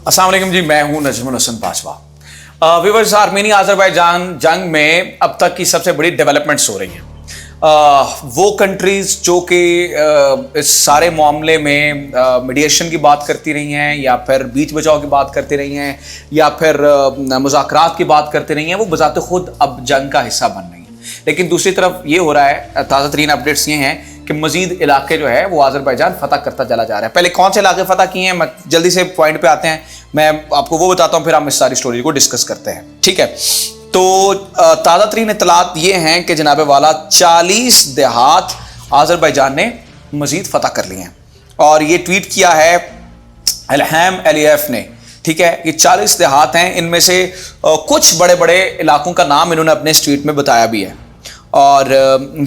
अस्सलाम वालेकुम जी, मैं हूं Najmul Hasan Bajwa. Viewers, Armenia Azerbaijan जंग में अब तक की सबसे बड़ी डेवलपमेंट्स हो रही हैं। वो कंट्रीज जो कि इस सारे मामले में मीडिएशन की बात करती रही हैं या फिर बीच बचाव की बात करती रही हैं या फिर मुज़ाकरात की बात करती रही हैं, वो बज़ाते खुद अब जंग का हिस्सा बन रही हैं। लेकिन दूसरी तरफ ये हो रहा है, ताज़ा तरीन अपडेट्स ये हैं कि मजीद इलाके जो है वो आज़रबैजान फतह करता चला जा रहा है। पहले कौन से इलाके फतह किए हैं, जल्दी से पॉइंट पे आते हैं, मैं आपको वो बताता हूँ, फिर हम इस सारी स्टोरी को डिस्कस करते हैं। ठीक है, तो ताज़ा तरीन इत्तलात ये हैं कि जनाब वाला 40 देहात आज़रबैजान ने मजीद फतह कर लिए हैं। और ये ट्वीट किया है इल्हाम अलीयफ ने। ठीक है, ये 40 देहात हैं, इनमें से कुछ बड़े बड़े इलाकों का नाम इन्होंने अपने स्ट्रीट में बताया भी है। और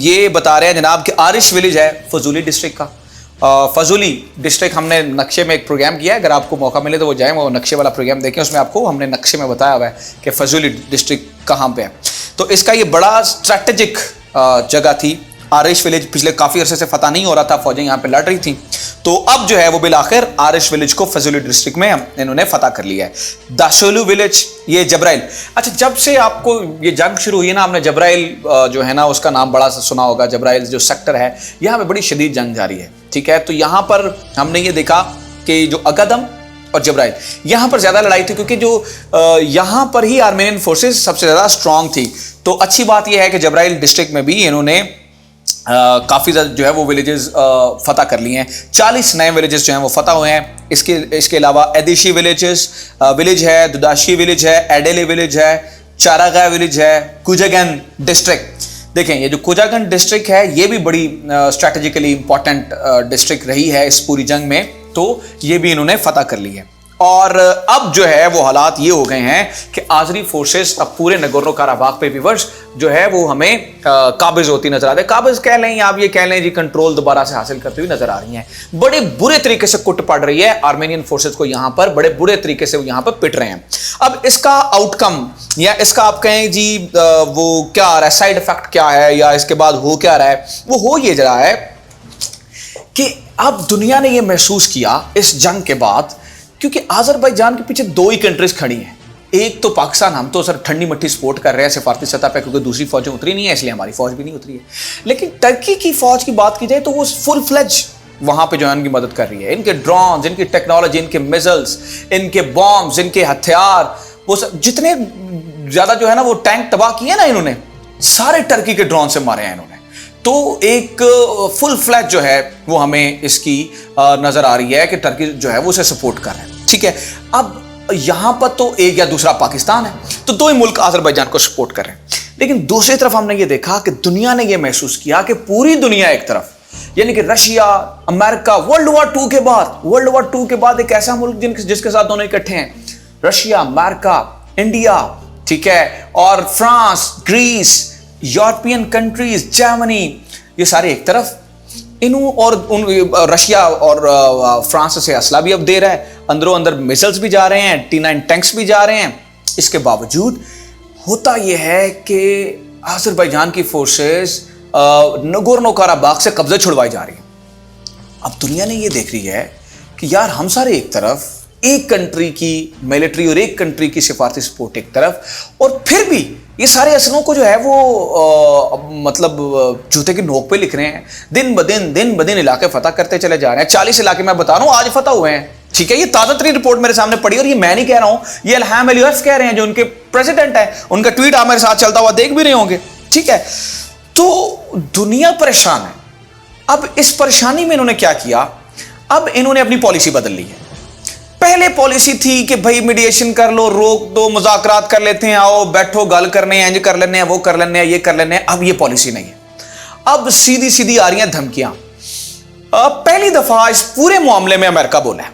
ये बता रहे हैं जनाब कि आरिश विलेज है फजूली डिस्ट्रिक्ट का। फजूली डिस्ट्रिक्ट हमने नक्शे में एक प्रोग्राम किया है, अगर आपको मौका मिले तो वो जाएं, वो नक्शे वाला प्रोग्राम देखें, उसमें आपको हमने नक्शे में बताया हुआ है कि फजूली डिस्ट्रिक्ट कहाँ पे है। तो इसका ये बड़ा स्ट्रैटेजिक जगह थी। आरिश विलेज पिछले काफ़ी अरसे से फतह नहीं हो रहा था, फौजें यहाँ पे लड़ रही थी, तो अब जो है वो बिल आखिर आरिश विलेज को फजूली डिस्ट्रिक्ट में इन्होंने फतह कर लिया है। दाशोलू विलेज, ये जब्राइल। अच्छा, जब से आपको ये जंग शुरू हुई है ना, हमने जब्राइल जो है ना उसका नाम बड़ा सा सुना होगा। जब्राइल जो सेक्टर है, यहाँ पे बड़ी शदीद जंग जारी है। ठीक है, तो यहाँ पर हमने ये देखा कि जो अगदम और जब्राइल, यहाँ पर ज़्यादा लड़ाई थी, क्योंकि जो यहाँ पर ही आर्मेनियन फोर्सेस सबसे ज़्यादा स्ट्रांग थी। तो अच्छी बात यह है कि जब्राइल डिस्ट्रिक्ट में भी इन्होंने काफ़ी जो है वो विलेजेस फतह कर लिए हैं। 40 नए विलेजेस जो हैं वो फतह हुए हैं। इसके अलावा एदिशी विलेज है, दुदाशी विलेज है, एडेले विलेज है, चारागा विलेज है, कुजागन डिस्ट्रिक्ट। देखें, ये जो कुजागन डिस्ट्रिक्ट है ये भी बड़ी स्ट्रैटेजिकली इंपॉर्टेंट डिस्ट्रिक्ट रही है इस पूरी जंग में, तो ये भी इन्होंने फतह कर ली है। और अब जो है वो हालात ये हो गए हैं कि आज़री फोर्सेस अब पूरे नगोर्नो काराबाग पे विवर्स जो है वो हमें काबिज होती नजर आ रही है। काबिज कह लें या आप ये कह लें जी, कंट्रोल दोबारा से हासिल करती हुई नजर आ रही हैं। बड़े बुरे तरीके से कुट पड़ रही है आर्मेनियन फोर्सेस को, यहाँ पर बड़े बुरे तरीके से वो यहाँ पर पिट रहे हैं। अब इसका आउटकम या इसका आप कहें जी वो क्या आ रहा है, साइड इफेक्ट क्या है, या इसके बाद हो क्या रहा है, वो हो ये रहा है कि अब दुनिया ने ये महसूस किया इस जंग के बाद, क्योंकि आज़रबैजान के पीछे दो ही कंट्रीज खड़ी हैं। एक तो पाकिस्तान, हम तो सर ठंडी मट्ठी सपोर्ट कर रहे हैं सिफारती सतह पे, क्योंकि दूसरी फौजें उतरी नहीं है, इसलिए हमारी फौज भी नहीं उतरी है। लेकिन टर्की की फौज की बात की जाए तो वो फुल फ्लेज वहां पे जो है उनकी मदद कर रही है। इनके ड्रोन्स, इनकी टेक्नोलॉजी, इनके मिसाइल्स, इनके बॉम्ब्स, इनके हथियार, वो सब जितने ज्यादा जो है ना वो टैंक तबाह किए ना इन्होंने, सारे टर्की के ड्रोन से मारे हैं इन्होंने। तो एक फुल फ्लैज जो है वो हमें इसकी नजर आ रही है कि टर्की जो है वो उसे सपोर्ट कर रहे हैं। ठीक है, अब यहां पर तो एक या दूसरा पाकिस्तान है, तो दो ही मुल्क आज़रबैजान को सपोर्ट कर रहे हैं। लेकिन दूसरी तरफ हमने ये देखा कि दुनिया ने ये महसूस किया कि पूरी दुनिया एक तरफ, यानी कि Russia, America, world war two के बाद एक ऐसा मुल्क जिसके साथ दोनों इकट्ठे हैं, रशिया, अमेरिका, इंडिया, ठीक है, और France, Greece, European countries, Germany, ये सारे एक तरफ। रशिया और फ्रांस से असला भी अब दे रहा है, अंदरों अंदर मिसाइल्स भी जा रहे हैं, T9 टैंक्स भी जा रहे हैं। इसके बावजूद होता यह है कि आज़रबैजान की फोर्सेस नगोर्नो काराबाग से कब्जा छुड़वाई जा रही है। अब दुनिया ने ये देख रही है कि यार हम सारे एक तरफ, एक कंट्री की मिलिट्री और एक कंट्री की सिफारती सपोर्ट एक तरफ, और फिर भी ये सारे असलों को जो है वो मतलब जूते की नोक पे लिख रहे हैं। दिन ब दिन इलाके फतह करते चले जा रहे हैं। 40 इलाके मैं बता रहा हूँ आज फतह हुए हैं। ठीक है, ये ताज़ा तरीन रिपोर्ट मेरे सामने पड़ी, और ये मैं नहीं कह रहा हूँ, ये इल्हाम अलीयफ कह रहे हैं जो उनके प्रेसिडेंट है। उनका ट्वीट आप मेरे साथ चलता हुआ देख भी रहे होंगे। ठीक है, तो दुनिया परेशान है। अब इस परेशानी में इन्होंने क्या किया, अब इन्होंने अपनी पॉलिसी बदल ली है। पहले पॉलिसी थी कि भाई मीडिएशन कर लो, रोक दो, मुज़ाकरात कर लेते हैं, आओ बैठो, गल करने हैं, कर लेने हैं, वो कर लेने हैं, ये कर लेने हैं। अब ये पॉलिसी नहीं है, अब सीधी सीधी आ रही हैं धमकियां। पहली दफा इस पूरे मामले में अमेरिका बोला है।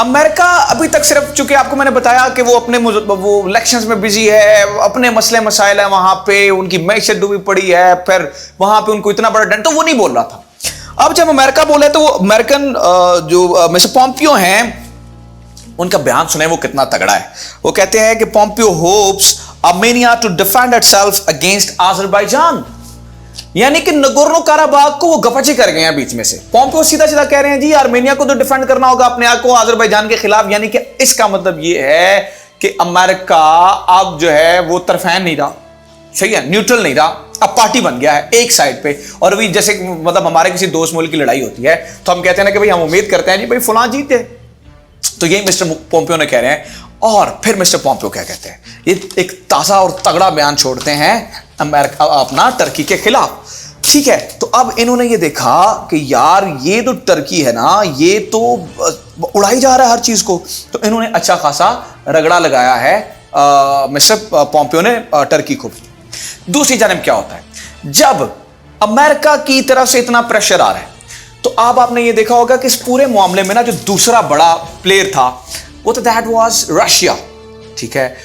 अमेरिका अभी तक सिर्फ, चूंकि आपको मैंने बताया कि वो अपने वो इलेक्शंस में बिजी है, अपने मसले मसाइल है वहां पे, उनकी मैशत डूबी पड़ी है, फिर वहां पे उनको इतना बड़ा डंड, तो वो नहीं बोल रहा था। अब जब अमेरिका बोले तो वो अमेरिकन जो मिस्टर पॉम्पियो हैं, उनका बयान सुने वो कितना तगड़ा है। वो कहते हैं कि Pompeo hopes Armenia to defend itself against Azerbaijan. यानी कि नगोर्नो काराबाग को वो गपचे कर गए हैं बीच में से। पोम्पियो सीधा सीधा कह रहे हैं जी आर्मेनिया को तो डिफेंड करना होगा अपने आप को अजरबैजान के खिलाफ। यानी कि इसका मतलब ये है कि अमेरिका अब जो है वो तरफैन नहीं रहा, सही है, न्यूट्रल नहीं रहा, अब पार्टी बन गया है एक साइड पे। और अभी जैसे मतलब हमारे किसी दोस्त मुल्क की लड़ाई होती है तो हम कहते हैं ना कि भाई हम उम्मीद करते हैं जी भाई फलां जीते, तो यही मिस्टर पोम्पियो ने कह रहे हैं। और फिर मिस्टर पोम्पियो क्या कहते हैं, ये एक ताजा और तगड़ा बयान छोड़ते हैं अमेरिका अपना टर्की के खिलाफ। ठीक है, तो अब इन्होंने ये देखा कि यार ये तो टर्की है ना, ये तो उड़ाई जा रहा है हर चीज को, तो इन्होंने अच्छा खासा रगड़ा लगाया है मिस्टर पोम्पियो ने टर्की को। दूसरी जानब क्या होता है, जब अमेरिका की तरफ से इतना प्रेशर आ रहा है तो अब आपने ये देखा होगा कि इस पूरे मामले में ना जो दूसरा बड़ा प्लेयर था वो तो दैट वाज रशिया। ठीक है,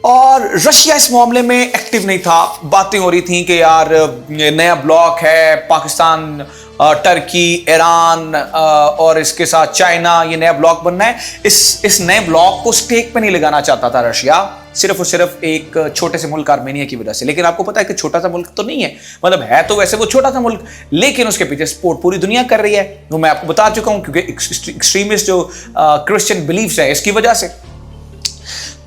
और रशिया इस मामले में एक्टिव नहीं था। बातें हो रही थी कि यार नया ब्लॉक है, पाकिस्तान, टर्की, ईरान और इसके साथ चाइना, ये नया ब्लॉक बनना है। इस नए ब्लॉक को स्टेक पे नहीं लगाना चाहता था रशिया, सिर्फ और सिर्फ एक छोटे से मुल्क आर्मेनिया की वजह से। लेकिन आपको पता है कि छोटा सा मुल्क तो नहीं है, मतलब है तो वैसे वो छोटा सा मुल्क, लेकिन उसके पीछे सपोर्ट पूरी दुनिया कर रही है। वो मैं आपको बता चुका हूं, क्योंकि एक्सट्रीमिस्ट जो क्रिश्चियन बिलीफ्स है इसकी वजह से।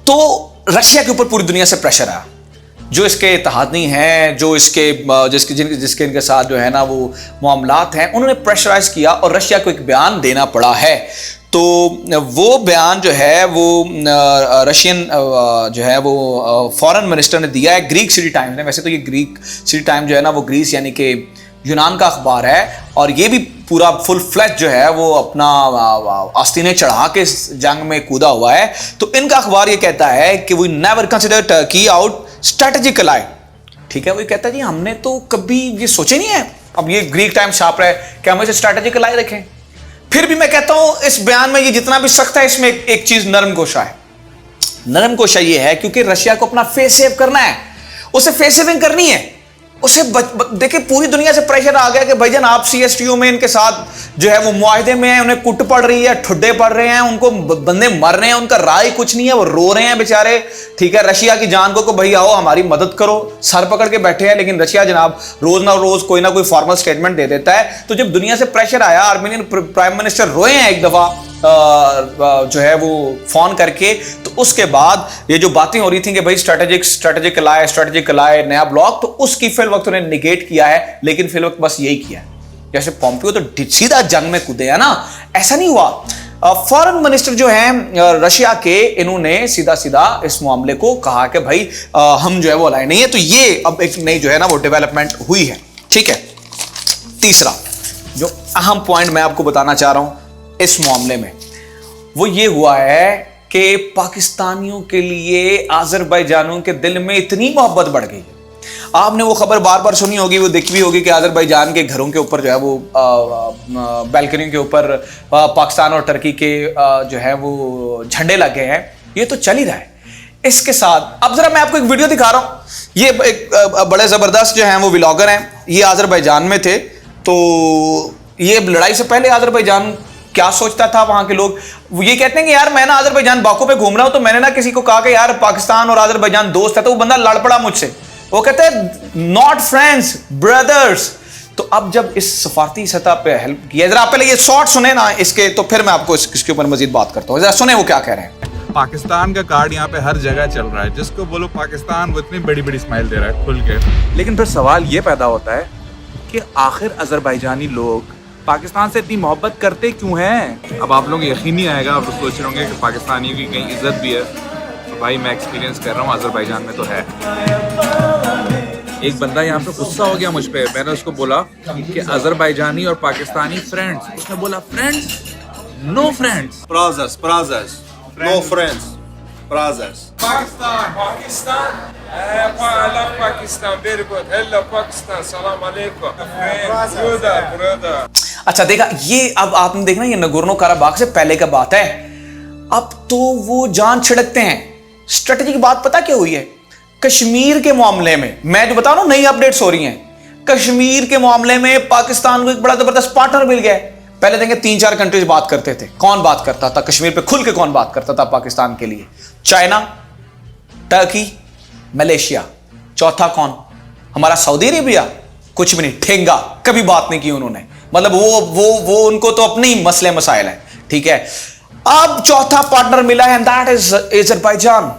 तो रशिया के ऊपर पूरी दुनिया से प्रेशर आया, जो इसके इत्तेहादी हैं, जो इसके जिसके इनके साथ जो है ना वो मामलात हैं, उन्होंने प्रेशराइज किया और रशिया को एक बयान देना पड़ा है। तो वो बयान जो है वो रशियन जो है वो फॉरेन मिनिस्टर ने दिया है ग्रीक सिटी टाइम्स ने। वैसे तो ये ग्रीक सिटी टाइम जो है ना वो ग्रीस यानी कि यूनान का अखबार है, और ये भी पूरा फुल फ्लैश जो है वो अपना आस्तीने चढ़ा के इस जंग में कूदा हुआ है। तो इनका अखबार ये कहता है कि we never consider Turkey out strategic ally. ठीक है, वो ये कहता है जी हमने तो कभी ये सोचे नहीं है। अब ये ग्रीक टाइम्स छाप रहा है कि हम इसे स्ट्रेटेजिक अलाई रखें। फिर भी मैं कहता हूं इस बयान में ये जितना भी सख्त है, इसमें एक चीज नरम कोशा है। नरम कोशा ये है क्योंकि रशिया को अपना फेस सेव करना है, उसे फेस सेविंग करनी है। उसे देखिए पूरी दुनिया से प्रेशर आ गया कि भाईजान आप सीएसटीओ में इनके साथ जो है वो मुआहदे में हैं, उन्हें कुट पड़ रही है, ठुड्डे पड़ रहे हैं, उनको बंदे मर रहे हैं, उनका राय कुछ नहीं है, वो रो रहे हैं बेचारे। ठीक है, रशिया की जान को भाई आओ हमारी मदद करो, सर पकड़ के बैठे हैं। लेकिन रशिया जनाब रोज ना रोज कोई ना कोई फॉर्मल स्टेटमेंट दे देता है। तो जब दुनिया से प्रेशर आया, आर्मेनियन प्राइम मिनिस्टर रोए हैं एक दफा जो है वो फोन करके, तो उसके बाद ये जो बातें हो रही थी कि भाई स्ट्रेटेजिक अलाय नया ब्लॉक, तो उसकी फिल वक्त उन्हें निगेट किया है। लेकिन फिल वक्त बस यही किया है, जैसे पोम्पियो तो सीधा जंग में कूदे है ना, ऐसा नहीं हुआ। फॉरेन मिनिस्टर जो हैं रशिया के, इन्होंने सीधा सीधा इस मामले को कहा कि भाई हम जो है वो अलाय नहीं है। तो ये अब एक नई जो है ना वो डेवलपमेंट हुई है। ठीक है, तीसरा जो अहम पॉइंट मैं आपको बताना चाह रहा हूं इस मामले में वो ये हुआ है कि पाकिस्तानियों के लिए अजरबैजानियों के दिल में इतनी मोहब्बत बढ़ गई है। आपने वो खबर बार बार सुनी होगी, वो देखी भी होगी कि अजरबैजान के घरों के ऊपर जो है वो बैल्कनी के ऊपर पाकिस्तान और टर्की के जो है वो झंडे लगे हैं। ये तो चल ही रहा है। इसके साथ अब जरा मैं आपको एक वीडियो दिखा रहा हूं। ये एक बड़े जबरदस्त जो हैं वो व्लॉगर हैं, ये अजरबैजान में थे। तो ये लड़ाई से पहले अजरबैजान क्या सोचता था वहां के लोग, वो ये कहते हैं कि यार मैं ना अजरबैजान बाकू पे घूम रहा हूं, तो मैंने ना किसी को कहा कि यार पाकिस्तान और अजरबैजान दोस्त है, तो वो बंदा लड़ पड़ा मुझसे। वो कहते हैं नॉट फ्रेंड्स ब्रदर्स। तो अब जब इस सफारती सतह पे हेल्प किया, जरा पहले ये शॉर्ट सुने ना इसके, तो फिर मैं आपको इसके ऊपर मजीद बात करता हूँ। जरा सुने वो क्या कह रहे हैं। पाकिस्तान का कार्ड यहाँ पे हर जगह चल रहा है, जिसको बोलो पाकिस्तान वो इतनी बड़ी बड़ी स्माइल दे रहा है खुल के। लेकिन फिर सवाल ये पैदा होता है कि आखिर अजरबैजानी लोग पाकिस्तान से इतनी मोहब्बत करते क्यों हैं? अब आप लोग यकीन नहीं आएगा, आप सोच रहे होंगे कि पाकिस्तानियों की कहीं इज्जत भी है। तो भाई मैं एक्सपीरियंस कर रहा हूँ, अजरबैजान में तो है। एक बंदा यहाँ पे गुस्सा हो गया मुझ पे, मैंने उसको बोला कि अजरबैजानी और पाकिस्तानी फ्रेंड्स, उसने बोला friends, no friends, brothers, no friends, brothers. Pakistan. I love Pakistan. Very good. Hello, Pakistan. Salam alaikum. Brother. अच्छा देखा, ये अब आपने देखना ये नगोर्नो काराबाग से पहले का बात है। अब तो वो जान छिड़कते हैं। स्ट्रेटेजी की बात पता क्या हुई है? कश्मीर के मामले में मैं जो बता रहा हूं नई अपडेट्स हो रही हैं। कश्मीर के मामले में पाकिस्तान को एक बड़ा जबरदस्त पार्टनर मिल गया है। पहले देंगे 3-4 कंट्रीज बात करते थे। कौन बात करता था कश्मीर पे खुल के? कौन बात करता था पाकिस्तान के लिए? China, Turkey, Malaysia. चौथा कौन? हमारा सऊदी अरेबिया। कुछ भी नहीं, ठेंगा कभी बात नहीं की उन्होंने। मतलब वो उनको तो अपने ही मसले मसाइल है, ठीक है। अब चौथा पार्टनर मिला है, and that is Azerbaijan.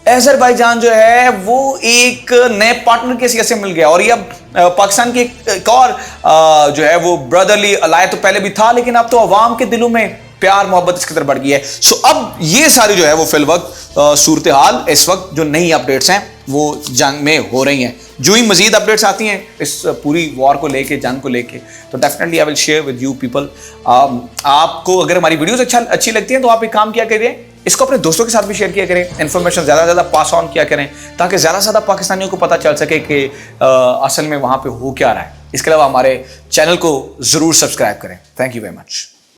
Azerbaijan जो है वो एक नए पार्टनर के सियासे मिल गया, और ये अब पाकिस्तान की एक और जो है वो ब्रदरली अलाय तो पहले भी था, लेकिन अब तो अवाम के दिलों में प्यार मोहब्बत इसकी तरफ बढ़ गई है। सो अब ये सारी जो है वो फिल वक्त सूरत हाल इस वक्त जो नई अपडेट्स हैं वो जंग में हो रही हैं। जो ही मजीद अपडेट्स आती हैं इस पूरी वॉर को लेके, जंग को लेके, तो definitely I will share with you people. आपको अगर हमारी वीडियोस अच्छी लगती हैं तो आप एक काम किया करिए, इसको अपने दोस्तों के साथ भी शेयर किया करें, इन्फॉर्मेशन ज़्यादा से ज़्यादा पास ऑन किया करें, ताकि ज़्यादा से ज़्यादा पाकिस्तानियों को पता चल सके कि असल में वहाँ पे हो क्या रहा है। इसके अलावा हमारे चैनल को ज़रूर सब्सक्राइब करें। Thank you very much.